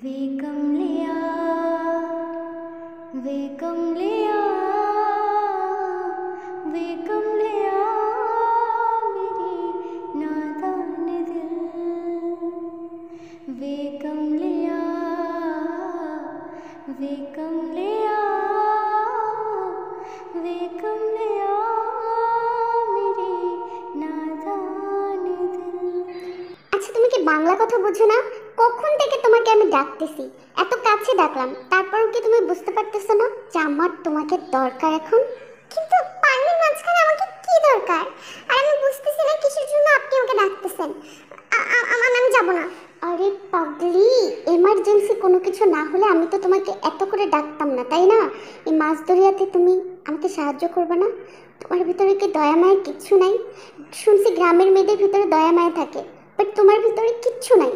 वे कमलिया वे कमलिया वे कमलिया मेरी नादान दिल वे कमलिया वे कमलिया वे कमलिया मेरी नादान दिल। আচ্ছা, তুমি কি বাংলা কথা বুঝো না? কখন থেকে তোমাকে আমি ডাকতেছি, এত কাছে ডাকলাম, তারপরও কি তুমি বুঝতে পারতেছো না যে আমার তোমাকে দরকার এখন? কিন্তু পানির মাঝখানে আমাকে কি দরকার? আর আমি বুঝতেছি না কিসের জন্য আপনি আমাকে ডাকতেছেন। আমি যাব না। আরে পাগলি, এমার্জেন্সি কোনো কিছু না হলে আমি তো তোমাকে এত করে ডাকতাম না, তাই না? এই মাছ দরিয়াতে তুমি আমাকে সাহায্য করবে না? তোমার ভিতরে কি দয়া মায়া কিচ্ছু নাই? শুনছি গ্রামের মেয়েদের ভিতরে দয়া মায়া থাকে, বাট তোমার ভিতরে কিচ্ছু নাই।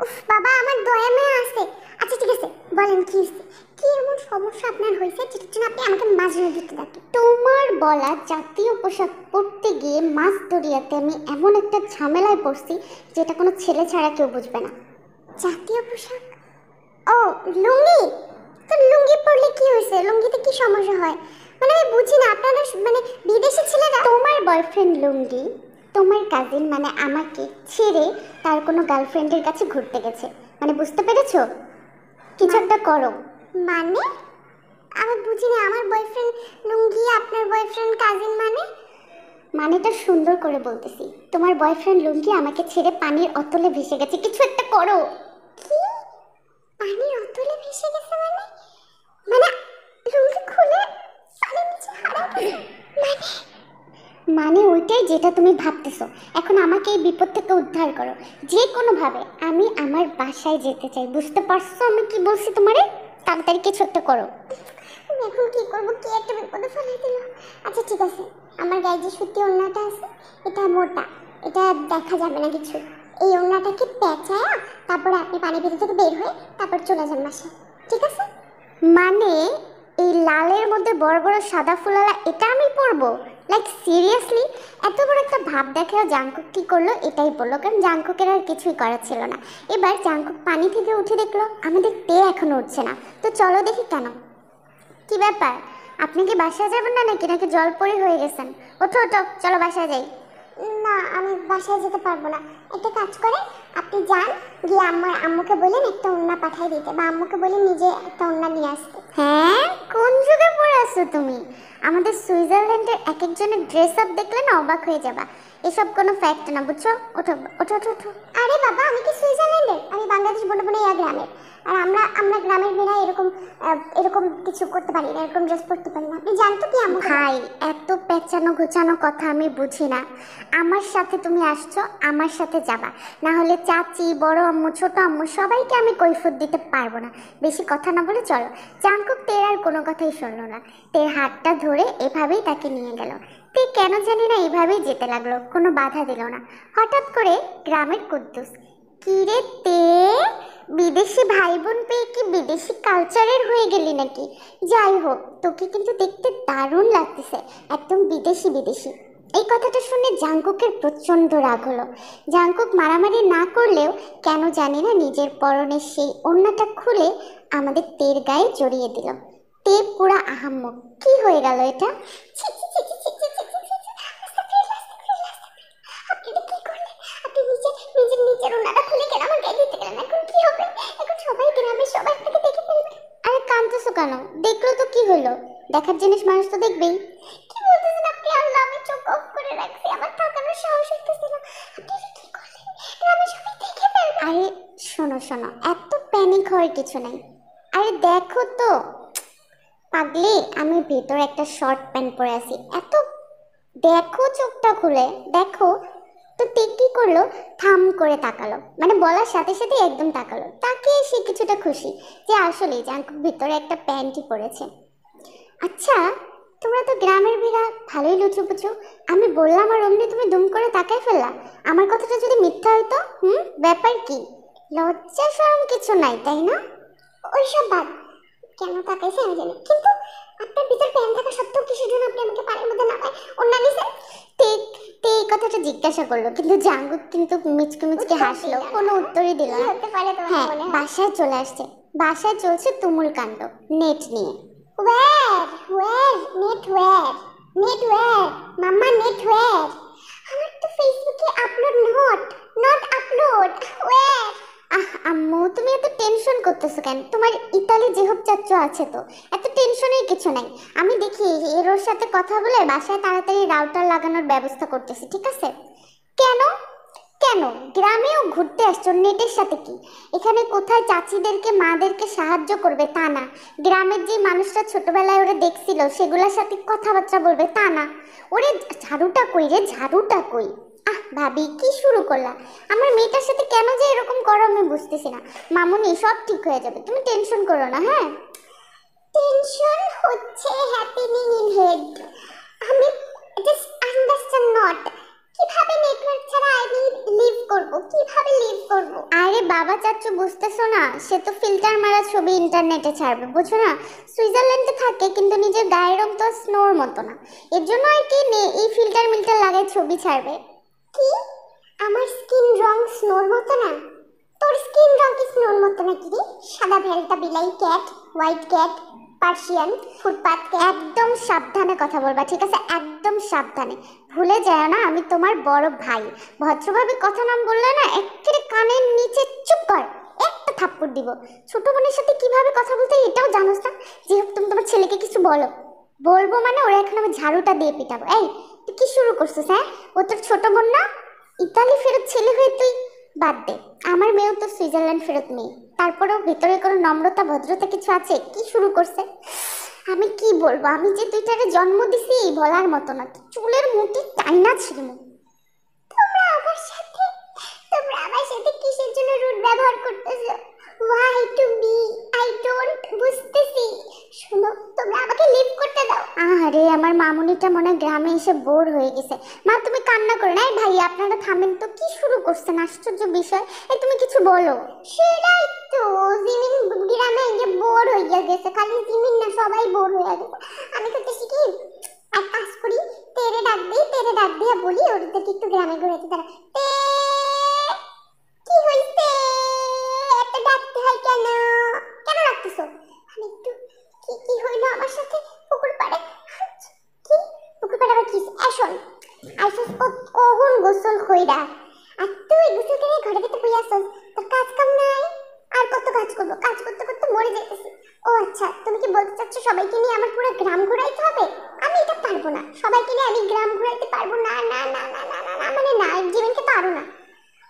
উফ বাবা, আমার দয়া মায়া আছে। আচ্ছা ঠিক আছে, বলেন কি হয়েছে? কি এমন সমস্যা আপনার হয়েছে যেটার জন্য আপনি আমাকে মাছ ধরতে ডাকেন? তোমার বলা জাতীয় পোশাক পরতে গিয়ে মাছ দরিয়াতে আমি এমন একটা ঝামেলায় পড়ছি যেটা কোনো ছেলে ছাড়া কেউ বুঝবে না। জাতীয় পোশাক? ও লুঙ্গি। তো লুঙ্গি পরলে কি হয়েছে? লুঙ্গিতে কি সমস্যা হয়? মানে আমি বুঝি না, আপনারা মানে বিদেশি ছেলেরা। তোমার বয়ফ্রেন্ড লুঙ্গি তোমার কাজিন মানে আমাকে ছেড়ে তার কোনো গার্লফ্রেন্ডের কাছে ঘুরতে গেছে, মানে বুঝতে পেরেছো? কিছু একটা করো। মানে আমি বুঝি না, আমার বয়ফ্রেন্ড লুঙ্গি আপনার বয়ফ্রেন্ড কাজিন মানে? মানেটা সুন্দর করে বলতেছি, তোমার বয়ফ্রেন্ড লুঙ্গি আমাকে ছেড়ে পানির অতলে ভেসে গেছে, কিছু একটা করো। কি? পানির অতলে ভেসে গেছে মানে? মানে লুঙ্গি খুলে পানির নিচে হারাই গেছে মানে? মানে ওইটাই যেটা তুমি ভাবতেছো। এখন আমাকে এই বিপদ থেকে উদ্ধার করো যে কোনোভাবে। আমি আমার বাসায় যেতে চাই, বুঝতে পারছো আমি কি বলছি তোমারে? তাড়াতাড়ি কিছু একটা করো। আমি এখন কি করবো? কি একটা বিপদে ফেলে দিল। আচ্ছা ঠিক আছে, আমার গায়ে যে সুতি ওড়নাটা আছে এটা মোটা, এটা দেখা যাবে না কিছু। এই ওড়নাটাকে পেঁচায়া তারপরে আপনি পানির ভিতর থেকে বের হয়ে তারপর চলে যান বাসায়, ঠিক আছে? মানে এই লালের মধ্যে বড় বড় সাদা ফুলালা এটা আমি পরবো? Like seriously? এত বড় একটা ভাব দেখাও জাংকুক কি করলো এটাই বললো, কারণ জাংকুকের আর কিছুই করার ছিল না। এবার জাংকুক পানি থেকে উঠে দেখলো আমাদের তে এখনো উঠছে না, তো চলো দেখি কেন। কি ব্যাপার, আপনি কি বাসায় যাবেন না নাকি নাকি জলপরি হয়ে গেছেন? ওঠো ওঠো, চলো বাসায় যাই। না, আমি বাসায় যেতে পারবো না। একটা কাজ করে আপনি যান, গিয়ে আম্মুকে বলেন একটা ওড়না পাঠিয়ে দিতে, বা আম্মুকে বলে নিজে একটা ওড়না নিয়ে আসতে। হ্যাঁ, কোন যুগে পড়ে আসছো তুমি? আমাদের সুইজারল্যান্ডের এক একজনের ড্রেস আপ দেখলে না অবাক হয়ে যাবা। এসব কোনো ফ্যাক্ট না, বুঝছো? ওঠো ওঠো ওঠো ওঠো। আরে বাবা, আমি কি সুইজারল্যান্ডের? আমি বাংলাদেশ বনে গ্রামের। আর আমরা আমরা গ্রামের মেয়েরা এরকম এরকম কিছু করতে পারি না, এরকম ড্রেস পরতে পারি না। আপনি জানতো কি আম্মু? ভাই, এত পেঁচানো ঘোচানো কথা আমি বুঝি না। আমার সাথে তুমি আসছো, আমার সাথে যাবা, না হলে চাচি, বড় আম্মু, ছোট আম্মু সবাইকে আমি কৈফিয়ত দিতে পারবো না। বেশি কথা না বলে চলো। জাংকুক তের আর কোনো কথাই শুনলো না। তের হাতটা ধরে এভাবেই তাকে নিয়ে গেল। তে কেন জানি না এভাবেই যেতে লাগলো, কোনো বাধা দিল না। হঠাৎ করে গ্রামের কুদ্দুস, কিরে তে, বিদেশি ভাই বোন পেয়ে কি বিদেশি কালচারের হয়ে গেলি নাকি? যাই হোক, তোকে কিন্তু দেখতে দারুণ লাগতেছে, একদম বিদেশি বিদেশি। এই কথাটা শুনে জাংকুকের প্রচণ্ড রাগ হলো। জাংকুক মারামারি না করলেও কেন জানি না নিজের পরনের সেই ওড়নাটা খুলে আমাদের তের গায়ে জড়িয়ে দিল। তে পুরা আহাম্মক, কি হয়ে গেল এটা? ছি, ছি, ছি, ছি, ছি, ছি, ছি, ছি, ছি, ছি, আস্তাগফিরুল্লাহ, আস্তাগফিরুল্লাহ, আস্তাগফিরুল্লাহ। আপনি এটা কি করলেন? আপনি নিজের ওড়নাটা খুলে কেন আমার গায়ে দিতে গেলেন? এখন কি হবে? এখন সবাই গ্রামে সবাই আপনাকে দেখে ফেলবে। আরে কাঁদতেছো কেন? দেখলো তো কি হলো? দেখার জিনিস মানুষ তো দেখবেই। কি বলতেছেন আপনি? আল্লাহ, আমি চোখ অফ করে রাখছি, আমার তাকানোর সাহস হইতেছে না। আপনি এটা কি করলেন? গ্রামে সবাই দেখে ফেলবে। আরে শোনো শোনো, এত প্যানিক হওয়ার কিছু নাই। আরে দেখো তো পাগলি, আমি ভেতরে একটা শর্ট প্যান্ট পরে আছি, এত দেখো, চোখটা খুলে দেখো। তো তে কি করলো, থাম করে তাকালো, মানে বলার সাথে সাথে একদম তাকালো। তাকে সে কিছুটা খুশি যে আসলে জাংকুক ভিতরে একটা প্যান্টই পরেছে। আচ্ছা, তোমরা তো গ্রামের মেয়েরা ভালোই লুচুপুচু। আমি বললাম আর অমনি তুমি দুম করে তাকাই ফেললা। আমার কথাটা যদি মিথ্যা হইতো, ব্যাপার কি? লজ্জা শরম কিছু নাই, তাই না? ওইসব বাদ, কেন তাকাইছে আমি জানি, কিন্তু আপনার ভিতর প্যান থাকা সত্ত্বেও কিসের জন্য আপনি আমাকে পানির মধ্যে নামায় অন্য নিছেন? ঠিক এই কথাটা জিজ্ঞাসা করলো, কিন্তু জাঙ্গুক কিন্তু মিচকে মিচকে হাসলো, কোনো উত্তরই দিল না। হ্যাঁ, বাসায় চলে আসছে। বাসায় চলছে তুমুল কাণ্ড নেট নিয়ে। নেট ওয়্যার মাম্মা, নেট ওয়্যার? আমার তো ফেসবুকে আপলোড নট আপলোড ওয়্যার। আম্মু, তুমি এত টেনশন করতেছো কেন? তোমার ইতালি জেহব চাচ্চু আছে তো, এত টেনশনের কিছু নাই। আমি দেখি এরোর সাথে কথা বলে বাসায় তাড়াতাড়ি রাউটার লাগানোর ব্যবস্থা করতেছি, ঠিক আছে? কেন কেন গ্রামেও ঘুরতে আসছো, নেটের সাথে কি? এখানে কোথায় চাচিদেরকে মাদেরকে সাহায্য করবে তা না, গ্রামের যে মানুষরা ছোটবেলায় ওরা দেখছিল সেগুলোর সাথে কথাবার্তা বলবে তা না। ওরে ঝাড়ুটা কই রে, ঝাড়ুটা কই? ভাবি কি শুরু করলা? আমার মেয়েটার সাথে কেন যে এরকম করো আমি বুঝতেছি না। মামুনি, সব ঠিক হয়ে যাবে, তুমি টেনশন করো না। হ্যাঁ, টেনশন হচ্ছে হ্যাপেনিং ইন হেড। আমি জাস্ট আন্ডারস্ট্যান্ড নট কিভাবে নেটওয়ার্ক ছাড়া আমি লিভ করব, কিভাবে লিভ করব? আরে বাবা চাচ্চু, বুঝতেছো না? সে তো ফিল্টার মারা ছবি ইন্টারনেটে ছাড়বে, বুঝছো না? সুইজারল্যান্ডে থাকে কিন্তু নিজের গায়ের রং তো স্নোর মতো না, এর জন্য আর কি এই ফিল্টার মিল্টার লাগায় ছবি ছাড়বে। কি? আমার স্কিন রং স্নোর মতো না? তোর স্কিন রং কি স্নোর মতো নাকি রে? সাদা ভেলটা বিলাই ক্যাট, হোয়াইট ক্যাট, পার্সিয়ান, ফুটপাত। একদম সাবধানে কথা বলবা, ঠিক আছে? একদম সাবধানে। ভুলে যায় না আমি তোমার বড় ভাই। ভদ্রভাবে কথা নাম বললে না একেবারে কানের নিচে চুপ কর, একটা থাপ্পড় দিব। ছোট বোনের সাথে কিভাবে কথা বলতে এটাও জানোস না? যেহেতু তুমি তোমার ছেলেকে কিছু বলবো মানে ওরা এখন আমি ঝাড়ুটা দিয়ে পিটাবো। এই তুই কি শুরু করছিস? হ্যাঁ, ও তোর ছোট বোন না? ইতালি ফেরত ছেলে হয়ে তুই বাদ দে, আমার মেয়েও তো সুইজারল্যান্ড ফেরত মেয়ে, তারপরেও ভেতরে কোনো নম্রতা ভদ্রতা কিছু আছে? কি শুরু করছে? আমি কি বলবো, আমি যে তুইটারে জন্ম দিছি বলার মতো না, চুলের মুঠি টাইনা ছিল। তোমরা আমার সাথে কিসের জন্য রুড ব্যবহার করতেছো? Why to me? I don't বুঝতেছি। শোনো, তোমরা আমাকে লিভ করতে দাও। আরে আমার মামুনিটা মনে গ্রামে এসে বোর হয়ে গেছে। মা, তুমি কান্না করো না। এই ভাই, আপনারা থামেন তো, কি শুরু করছেন? আশ্চর্য বিষয়। এই তুমি কিছু বলো। সেটাই তো, জিমিন গ্রামে যে বোর হয়ে গেছে, খালি জিমিন না, সবাই বোর হয়ে গেছে। আমি করতেছি কি, এক কাজ করি, তেরে ডাক দিয়ে বলি ওদেরকে একটু গ্রামে ঘুরাইতে। তারা কি হইছে? এত ডাকতে হয় কেন? কেন ডাকতেছো? আমি একটু কি হইলো আমার সাথে পুকুর পাড়ে? কি পুকুর পাড়ে আবার কি? আসল আইসস কখন গোসল কইরা? আর তুই গোসল করে ঘরে ভিতরে বই আসস, তোর কাজ কাম নাই? আর কত কাজ করবো? কাজ করতে করতে মরে যাইতেছি। ও আচ্ছা, তুমি কি বলতে চাচ্ছ সবাইকে নিয়ে আমার পুরো গ্রাম ঘুরাইতে হবে? আমি এটা পারবো না, সবাইকে নিয়ে আমি গ্রাম ঘুরাইতে পারবো না। না না না না না না, মানে না, জীবনকে পারো না।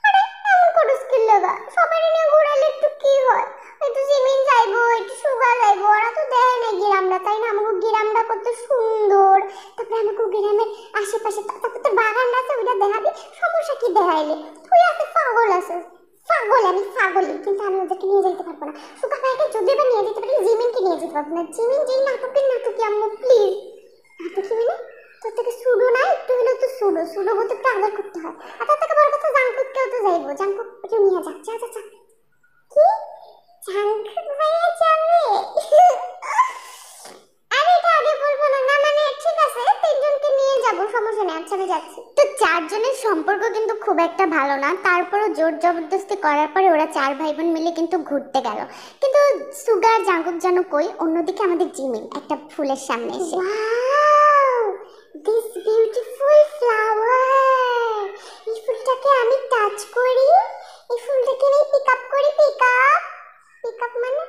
আরে এমন কোনো স্কিল লাগা, সবাই নিয়ে ঘুরাইলে একটু কি হয়? একটু জিমিন যাইবো, একটু সুগা যাইবো, ওরা তো দেয় না গ্রামটা, তাই না? আমাকে গ্রামটা কত সুন্দর, তারপরে আমাকে গ্রামের আশেপাশে তারপর তোর বাগান আছে, ওইটা দেখাবি। সমস্যা কি দেখাইলে? তুই আছে পাগল আছে, পাগল, আমি পাগলই, কিন্তু আমি ওদেরকে নিয়ে যেতে পারবো না। সুগা ভাইকে যদি বা নিয়ে যেতে পারি, জিমিনকে নিয়ে যেতে পারবো না। জিমিন যেই নাটকি আম্মু, প্লিজ। নাটকি মানে তোর থেকে সুডো না, একটু হলেও তো সুডো বলতে একটু আদর করতে হয়। আর তার থেকে বড় কথা, জাঙ্কুককেও তো যাইবো, জাঙ্কুককেও নিয়ে যা। কি জাঙ্কুক ভাইয়া যাবে? আরে এটা আগে বলবো না? না মানে ঠিক আছে, তিনজনকে নিয়ে যাবো, সমস্যা নেই, আচ্ছা আমি যাচ্ছি। তো চারজনের সম্পর্ক কিন্তু খুব একটা ভালো না, তারপরও জোর জবরদস্তি করার পরে ওরা চার ভাই বোন মিলে কিন্তু ঘুরতে গেল। কিন্তু সুগার জাঙ্কুক যেন কই, অন্যদিকে আমাদের জিমিন একটা ফুলের সামনে এসে, দিস বিউটিফুল ফ্লাওয়ার, এই ফুলটাকে আমি টাচ করি, এই ফুলটাকে আমি পিক আপ করি। পিক আপ মানে?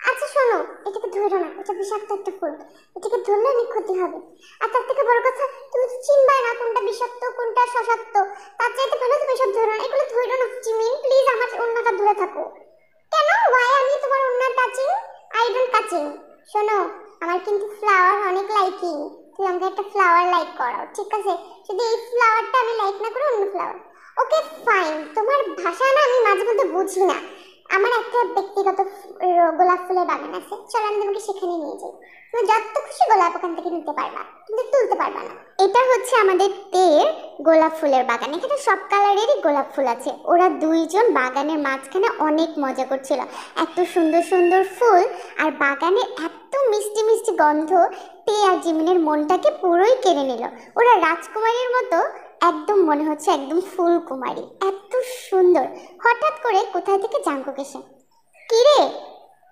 আচ্ছা শোনো, এটাকে ধরো না, এটা বিষাক্ত একটা ফুল, এটাকে ধরলে অনেক ক্ষতি হবে। আর তার থেকে বড় কথা, তুমি তো চিনবাই না কোনটা বিষাক্ত কোনটা সশাক্ত, তার চাইতে ভালো তুমি সব ধরো না, এগুলো ধরো না। জিমিন প্লিজ, আমার অন্যটা দূরে থাকো। কেন? ওয়াই আমি তোমার অন্য টাচিং? I don't touching. শোনো, আমার কিন্তু ফ্লাওয়ার অনেক লাইকিং, তুই আমাকে একটা ফ্লাওয়ার লাইক করাও, ঠিক আছে? যদি এই ফ্লাওয়ারটা আমি লাইক না করি, অন্য ফ্লাওয়ার। ওকে ফাইন, তোমার ভাষা না আমি মাঝে মধ্যে বুঝি না, আমার একটা ব্যক্তিগত গোলাপ ফুলের বাগান আছে, চলো আমি তোমাকে সেখানে নিয়ে যাই। তুমি যত খুশি গোলাপ ওখান থেকে নিতে পারবা, কিন্তু তুলতে পারবা না। এটা হচ্ছে আমাদের তের গোলাপ ফুলের বাগান। এখানে সব কালারেরই গোলাপ ফুল আছে। ওরা দুইজন বাগানের মাঝখানে অনেক মজা করছিল। এত সুন্দর সুন্দর ফুল আর বাগানের এত মিষ্টি মিষ্টি গন্ধ তে আর জিমিনের মনটাকে পুরোই কেড়ে নিল। ওরা রাজকুমারীর মতো একদম মনে হচ্ছে, একদম ফুলকুমারী, এত সুন্দর। হঠাৎ করে কোথায় থেকে জাঙ্কুক এসে, কিরে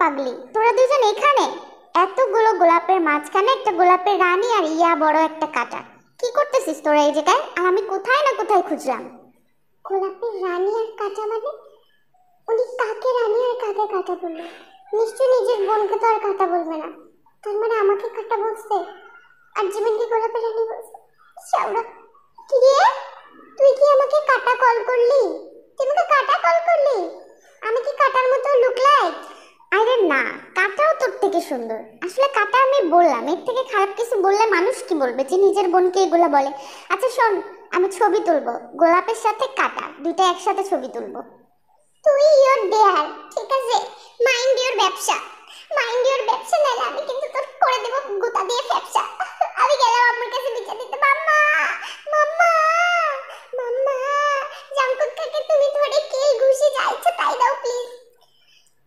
পাগলি তোরা দুজন এখানে? এতগুলো গোলাপের মাঝখানে একটা গোলাপের রানী আর ইয়া বড় একটা কাঁটা, কি করতেছিস তোরা এই জায়গায়? আর আমি কোথায় না কোথায় খুঁজলাম। গোলাপের রানী আর কাঁটা মানে? উনি কাকে রানী আর কাকে কাঁটা বললো? নিশ্চয়ই নিজের বোনকে তো আর কাঁটা বলবে না, তার মানে আমাকে কাঁটা বলছে আর জিমিনকে গোলাপের রানী বলছে। শাওরা, কি রে তুই কি আমাকে কাঁটা কল করলি? তুই আমাকে কাঁটা কল করলি? আমি কি কাঁটার মতো লুক লাইক? আরে না, কাঁটাও তোর থেকে সুন্দর। আসলে কাঁটা আমি বললাম, এর থেকে খারাপ কিছু বললে মানুষ কি বলবে যে নিজের বোনকে এগুলো বলে। আচ্ছা শোন, আমি ছবি তুলবো, গোলাপের সাথে কাঁটা দুইটা একসাথে ছবি তুলবো। তুই ইওর দেয়ার, ঠিক আছে? মাইন্ড ইওর ব্যবসা, মাইন্ড ইওর ব্যবসা, নাহলে আমি কিন্তু তোর করে দেব গুতা দিয়ে ব্যবসা। আমি গেলাম আমার কাছে বিচার দিতে। মাম্মা মাম্মা মাম্মা, জাঙ্কুক কাকে তুমি ধরে কিল ঘুষি যাইছো তাই দাও প্লিজ।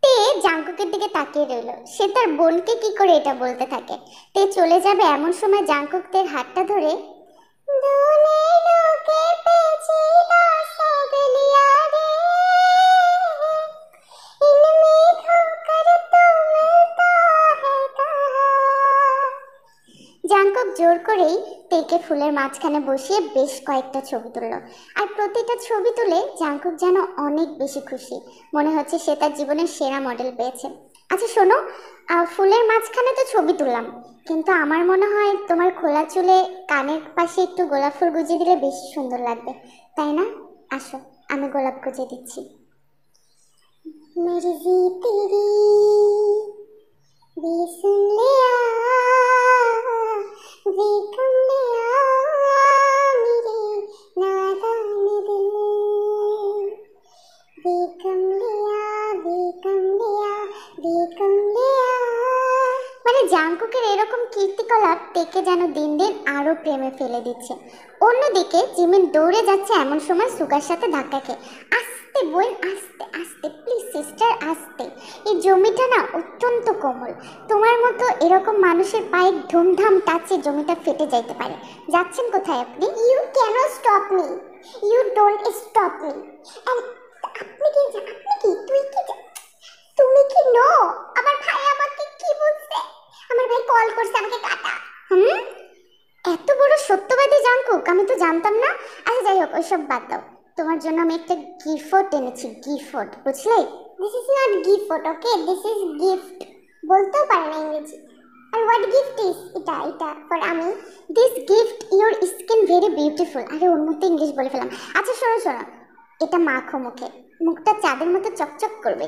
তে জাঙ্কুকের দিকে তাকিয়ে রইল। সে তার বোনকে কি করে এটা বলতে থাকে। তে চলে যাবে এমন সময় জাঙ্কুক তের হাতটা ধরে, দুনে লোকে পেছিল সগলিয়া রে, इनमें खोकर तुम तो है कहाँ। জাঙ্কুক জোর করেই তেকে ফুলের মাঝখানে বসিয়ে বেশ কয়েকটা ছবি তুলল। আর প্রতিটা ছবি তুলে জাঙ্কুক যেন অনেক বেশি খুশি, মনে হচ্ছে সে তার জীবনের সেরা মডেল পেয়েছে। আচ্ছা শোনো, ফুলের মাঝখানে তো ছবি তুললাম, কিন্তু আমার মনে হয় তোমার খোলা চুলে কানের পাশে একটু গোলাপ ফুল গুজিয়ে দিলে বেশি সুন্দর লাগবে, তাই না? আসো, আমি গোলাপ গুজিয়ে দিচ্ছি। मेरी जी तेरी भी सुन लिया, भी कम लिया मेरे नादान दिल, भी कम लिया, भी कम लिया, भी कम लिया। মানে জাঙ্কুকের এরকম কীর্তিকলাপ তেকে যেন দিন দিন আরো প্রেমে ফেলে দিচ্ছে। অন্যদিকে জিমিন দৌড়ে যাচ্ছে এমন সময় সুগার সাথে ধাক্কা খেয়ে, আস্তে বোন আস্তে আস্তে প্লিজ সিস্টার আস্তে, এই জমিটা না অত্যন্ত কোমল, তোমার মতো এরকম মানুষের পায়ে ধুমধাম টাচে জমিটা ফেটে যাইতে পারে। যাচ্ছেন কোথায় আপনি? You can stop me, you don't stop me. আপনি কি তুই কি তুমি কি নো? আমার ভাই আমাকে কি বলছে? আমার ভাই কল করছে আমাকে কাটা। এত বড় সত্যবাদী জাঙ্কুক, আমি তো জানতাম না। আচ্ছা যাই হোক, ওইসব বাদ দাও। তোমার জন্য আমি একটা গিফট এনেছি, গিফট, বুঝলে? This is not gift, okay, this is gift. বলতেও পারে না ইংরেজি। আর হোয়াট গিফট ইজ? এটা ফর আমি। This gift your skin very beautiful. আরে ওর মধ্যে ইংলিশ বলে ফেলাম। আচ্ছা শোনো, এটা মাখো মুখে, মুখটা চাঁদের মতো চকচক করবে।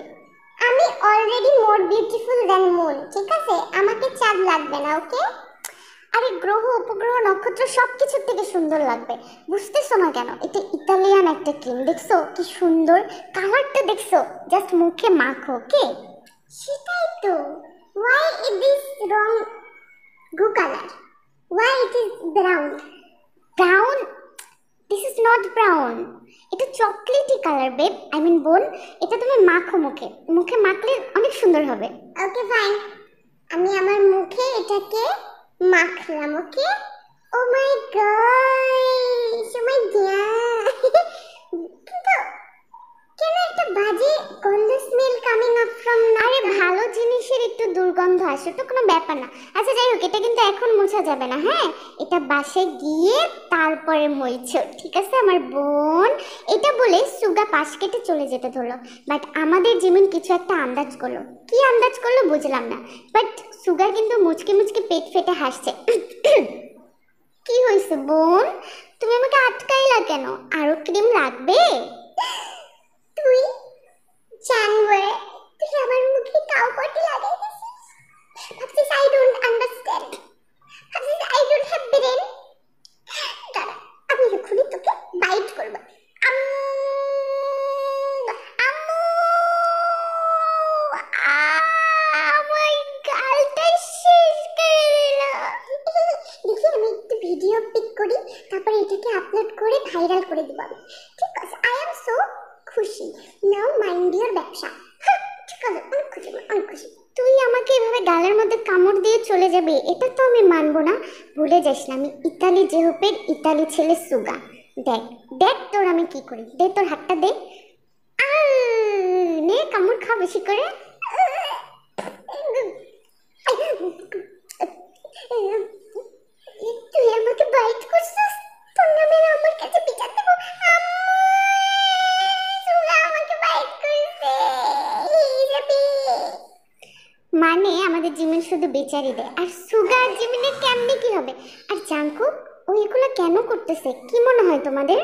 আমি already more beautiful than moon, ঠিক আছে? আমাকে চাঁদ লাগবে না, ওকে? আরে গ্রহ উপগ্রহ নক্ষত্র সবকিছুর থেকে সুন্দর লাগবে, বুঝতেছো না কেন? এটা ইতালিয়ান একটা ক্রিম, দেখছো কি সুন্দর কালারটা, দেখছো? জাস্ট মুখে মাখো, ওকে? সেটাই তো। why it is wrong goo color, why it is brown, this is not brown, এটা chocolatey colour babe, I mean বোন। এটা তুমি মাখো মুখে, মুখে মাখলে অনেক সুন্দর হবে। ওকে ফাইন, আমি আমার মুখে এটাকে মাখলাম, ওকে? ও মাই গড, ও মাই গড। কিন্তু কেন একটা বাজে গন্ধ স্মেল কামিং আপ ফ্রম? আরে ভালো জিনিসের একটু দুর্গন্ধ আসে তো কোনো ব্যাপার না। আচ্ছা যাই হোক, এটা কিন্তু এখন মোছা যাবে না, হ্যাঁ? এটা বাসায় গিয়ে তারপরে মুছছো, ঠিক আছে আমার বোন? এটা বলে সুগা পাশ কেটে চলে যেতে ধরলো। বাট আমাদের জিমিন কিছু একটা আন্দাজ করলো। কি আন্দাজ করলো বুঝলাম না, বাট সুগার কিন্তু মুচকে মুচকে পেট ফেটে হাসছে। কি হয়েছে বোন, তুমি আমাকে আটকাইলা কেন? আরো ক্রিম লাগবে? তুই জানবে, তুই আমার মুখে কাউপটি লাগাই দিছিস। ভাবছিস আই ডোন্ট আন্ডারস্ট্যান্ড, ভাবছিস আই ডোন্ট হ্যাভ ব্রেন। দাঁড়া, আমি এক্ষুনি তোকে বাইট করবো। আম্মু, আম্মু, আপলোড করে ভাইরাল করে দিব আমি। ঠিক আছে, আই এম সো খুশি। নাও মাইন্ড ইওর ব্যবসা। হ্যাঁ, ঠিক আছে, অনেক খুশি, অনেক খুশি। তুই আমাকে এভাবে গালের মধ্যে কামড় দিয়ে চলে যাবে, এটা তো আমি মানবো না। ভুলে যাস না, আমি ইতালি জেহুপের ইতালি ছেলে সুগা। দেখ দেখ তোর আমি কি করি, দে তোর হাতটা দে। নে কামড় খা বেশি করে। তুই আমাকে বাইট করছিস, তোর নামে আমার কাছে বিচার দেব। সুগা আমাকে বাইট করছে। মানে আমাদের জিমিন শুধু বেচারি দেয়, আর সুগা আর জিমিনের কেমনে কি হবে? আর জাঙ্কুক ও এগুলো কেন করতেছে কি মনে হয় তোমাদের?